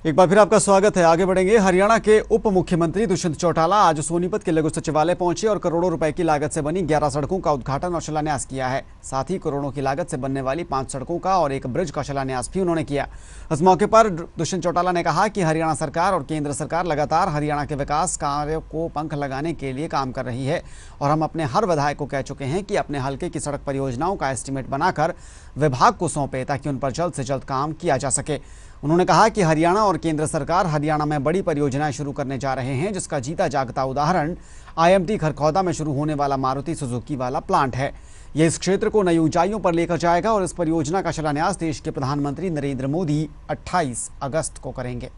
एक बार फिर आपका स्वागत है। आगे बढ़ेंगे। हरियाणा के उप मुख्यमंत्री दुष्यंत चौटाला आज सोनीपत के लघु सचिवालय पहुंचे और करोड़ों रुपए की लागत से बनी 11 सड़कों का उद्घाटन और शिलान्यास किया है। साथ ही करोड़ों की लागत से बनने वाली 5 सड़कों का और एक ब्रिज का शिलान्यास भी उन्होंने किया। इस मौके पर दुष्यंत चौटाला ने कहा कि हरियाणा सरकार और केंद्र सरकार लगातार हरियाणा के विकास कार्यों को पंख लगाने के लिए काम कर रही है और हम अपने हर विधायक को कह चुके हैं कि अपने हल्के की सड़क परियोजनाओं का एस्टीमेट बनाकर विभाग को सौंपे ताकि उन पर जल्द से जल्द काम किया जा सके। उन्होंने कहा कि हरियाणा और केंद्र सरकार हरियाणा में बड़ी परियोजनाएं शुरू करने जा रहे हैं, जिसका जीता जागता उदाहरण आईएमटी खरखौदा में शुरू होने वाला मारुति सुजुकी वाला प्लांट है। यह इस क्षेत्र को नई ऊंचाइयों पर लेकर जाएगा और इस परियोजना का शिलान्यास देश के प्रधानमंत्री नरेंद्र मोदी 28 अगस्त को करेंगे।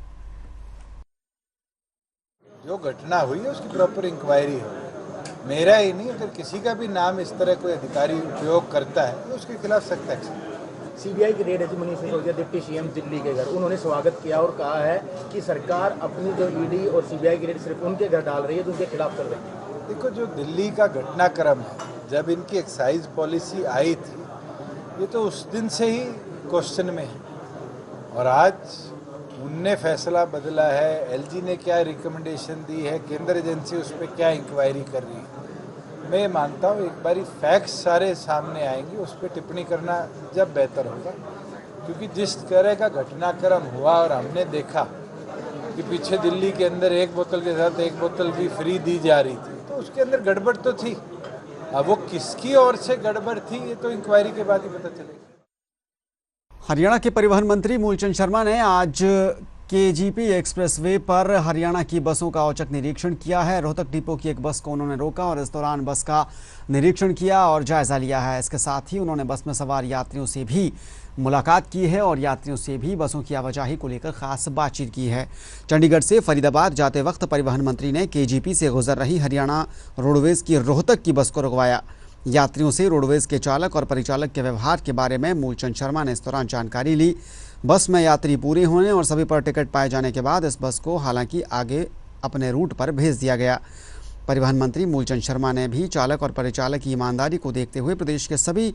जो घटना हुई है उसकी प्रॉपर इंक्वायरी हो, मेरा ही नहीं, अगर किसी का भी नाम इस तरह कोई अधिकारी उपयोग करता है तो उसके खिलाफ सख्त एक्शन। सीबीआई की रेड है मनीष सिसोदिया डिप्टी सीएम दिल्ली के घर, उन्होंने स्वागत किया और कहा है कि सरकार अपनी जो ईडी और सीबीआई की रेड सिर्फ उनके घर डाल रही है तो उनके खिलाफ कर रही है। देखो, जो दिल्ली का घटनाक्रम है, जब इनकी एक्साइज पॉलिसी आई थी, ये तो उस दिन से ही क्वेश्चन में है और आज उनने फैसला बदला है। एलजी ने क्या रिकमेंडेशन दी है, केंद्र एजेंसी उस पर क्या इंक्वायरी कर रही है। मैं मानता हूँ एक बारी फैक्ट्स सारे सामने आएंगे, उस पर टिप्पणी करना जब बेहतर होगा, क्योंकि जिस तरह का घटनाक्रम हुआ और हमने देखा कि पीछे दिल्ली के अंदर एक बोतल के साथ एक बोतल भी फ्री दी जा रही थी, तो उसके अंदर गड़बड़ तो थी। अब वो किसकी ओर से गड़बड़ थी ये तो इंक्वायरी के बाद ही पता चलेगा। हरियाणा के परिवहन मंत्री मूलचंद शर्मा ने आज केजीपी एक्सप्रेसवे पर हरियाणा की बसों का औचक निरीक्षण किया है। रोहतक डिपो की एक बस को उन्होंने रोका और इस दौरान बस का निरीक्षण किया और जायजा लिया है। इसके साथ ही उन्होंने बस में सवार यात्रियों से भी मुलाकात की है और यात्रियों से भी बसों की आवाजाही को लेकर खास बातचीत की है। चंडीगढ़ से फरीदाबाद जाते वक्त परिवहन मंत्री ने केजीपी से गुजर रही हरियाणा रोडवेज की रोहतक की बस को रुकवाया। यात्रियों से रोडवेज के चालक और परिचालक के व्यवहार के बारे में मूलचंद शर्मा ने इस दौरान जानकारी ली। बस में यात्री पूरे होने और सभी पर टिकट पाए जाने के बाद इस बस को हालांकि आगे अपने रूट पर भेज दिया गया। परिवहन मंत्री मूलचंद शर्मा ने भी चालक और परिचालक की ईमानदारी को देखते हुए प्रदेश के सभी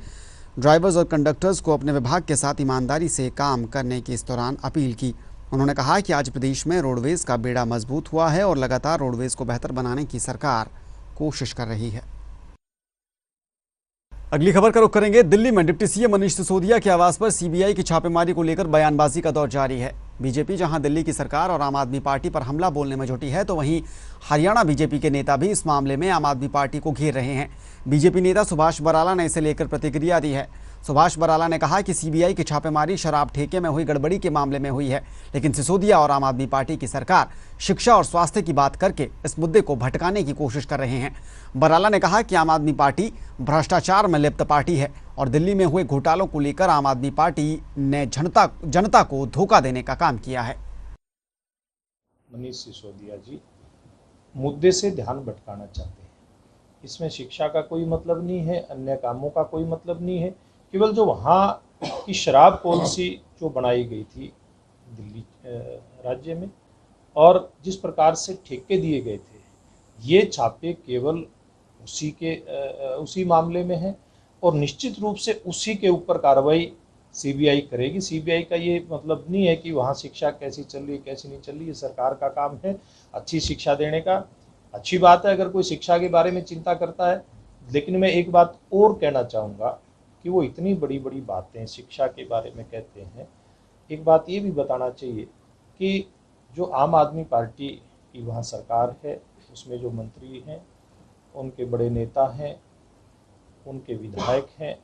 ड्राइवर्स और कंडक्टर्स को अपने विभाग के साथ ईमानदारी से काम करने की इस दौरान अपील की। उन्होंने कहा कि आज प्रदेश में रोडवेज का बेड़ा मजबूत हुआ है और लगातार रोडवेज को बेहतर बनाने की सरकार कोशिश कर रही है। अगली खबर का रुख करेंगे। दिल्ली में डिप्टी सीएम मनीष सिसोदिया के आवास पर सीबीआई की छापेमारी को लेकर बयानबाजी का दौर जारी है। बीजेपी जहां दिल्ली की सरकार और आम आदमी पार्टी पर हमला बोलने में जुटी है, तो वहीं हरियाणा बीजेपी के नेता भी इस मामले में आम आदमी पार्टी को घेर रहे हैं। बीजेपी नेता सुभाष बराला ने इसे लेकर प्रतिक्रिया दी है। सुभाष बराला ने कहा कि सीबीआई की छापेमारी शराब ठेके में हुई गड़बड़ी के मामले में हुई है, लेकिन सिसोदिया और आम आदमी पार्टी की सरकार शिक्षा और स्वास्थ्य की बात करके इस मुद्दे को भटकाने की कोशिश कर रहे हैं। बराला ने कहा कि आम आदमी पार्टी भ्रष्टाचार में लिप्त पार्टी है और दिल्ली में हुए घोटालों को लेकर आम आदमी पार्टी ने जनता को धोखा देने का काम किया है। मनीष सिसोदिया जी मुद्दे से ध्यान भटकाना चाहते हैं। इसमें शिक्षा का कोई मतलब नहीं है, अन्य कामों का कोई मतलब नहीं है। केवल जो वहाँ की शराब पॉलिसी जो बनाई गई थी दिल्ली राज्य में और जिस प्रकार से ठेके दिए गए थे, ये छापे केवल उसी मामले में है और निश्चित रूप से उसी के ऊपर कार्रवाई सीबीआई करेगी। सीबीआई का ये मतलब नहीं है कि वहाँ शिक्षा कैसी चल रही है कैसी नहीं चल रही है। सरकार का काम है अच्छी शिक्षा देने का। अच्छी बात है अगर कोई शिक्षा के बारे में चिंता करता है, लेकिन मैं एक बात और कहना चाहूँगा कि वो इतनी बड़ी बड़ी बातें शिक्षा के बारे में कहते हैं। एक बात ये भी बताना चाहिए कि जो आम आदमी पार्टी की वहाँ सरकार है, उसमें जो मंत्री हैं, उनके बड़े नेता हैं, उनके विधायक हैं,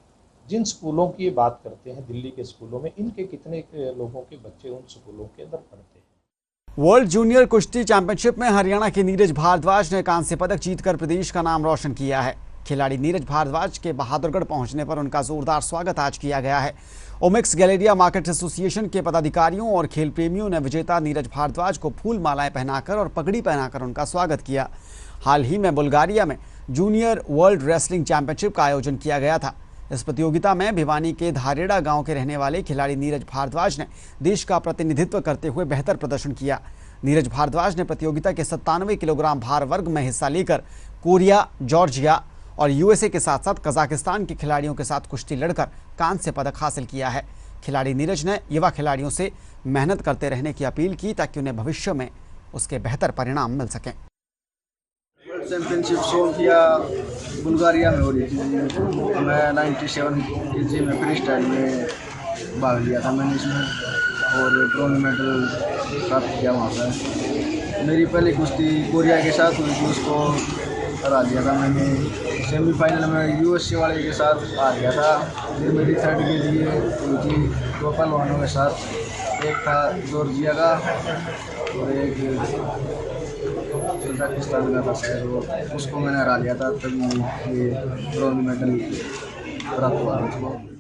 जिन स्कूलों की ये बात करते हैं दिल्ली के स्कूलों में, इनके कितने लोगों के बच्चे उन स्कूलों के अंदर पढ़ते हैं। वर्ल्ड जूनियर कुश्ती चैंपियनशिप में हरियाणा के नीरज भारद्वाज ने कांस्य पदक जीतकर प्रदेश का नाम रोशन किया है। खिलाड़ी नीरज भारद्वाज के बहादुरगढ़ पहुंचने पर उनका जोरदार स्वागत आज किया गया है। ओमिक्स गैलेरिया मार्केट एसोसिएशन के पदाधिकारियों और खेल प्रेमियों ने विजेता नीरज भारद्वाज को फूल मालाएं पहनाकर और पगड़ी पहनाकर उनका स्वागत किया। हाल ही में बुल्गारिया में जूनियर वर्ल्ड रेसलिंग चैंपियनशिप का आयोजन किया गया था। इस प्रतियोगिता में भिवानी के धारेड़ा गांव के रहने वाले खिलाड़ी नीरज भारद्वाज ने देश का प्रतिनिधित्व करते हुए बेहतर प्रदर्शन किया। नीरज भारद्वाज ने प्रतियोगिता के 97 किलोग्राम भार वर्ग में हिस्सा लेकर कोरिया, जॉर्जिया और यूएसए के साथ साथ कजाकिस्तान के खिलाड़ियों के साथ कुश्ती लड़कर कांस्य पदक हासिल किया है। खिलाड़ी नीरज ने युवा खिलाड़ियों से मेहनत करते रहने की अपील की ताकि उन्हें भविष्य में उसके बेहतर परिणाम मिल सकें। वर्ल्ड चैंपियनशिप सोफिया बुल्गारिया में हो रही थी। मैं 97 kg में फ्री स्टाइल में भाग लिया था मैंने इसमें और ब्रॉन्ज मेडल प्राप्त किया वहाँ पर। मेरी पहली कुश्ती कोरिया के साथ हुई थी, उसको हरा दिया था मैंने। सेमीफाइनल में यूएसए वाले के साथ हार गया था। फिर मेरी थर्ड के लिए हुई थी 2 पहलवानों के साथ, एक था जॉर्जिया का और एक कजाकिस्तान का था शायद, वो उसको मैंने हरा लिया था, तभी ये ब्रॉन्ज मेडल प्राप्त हुआ मुझको।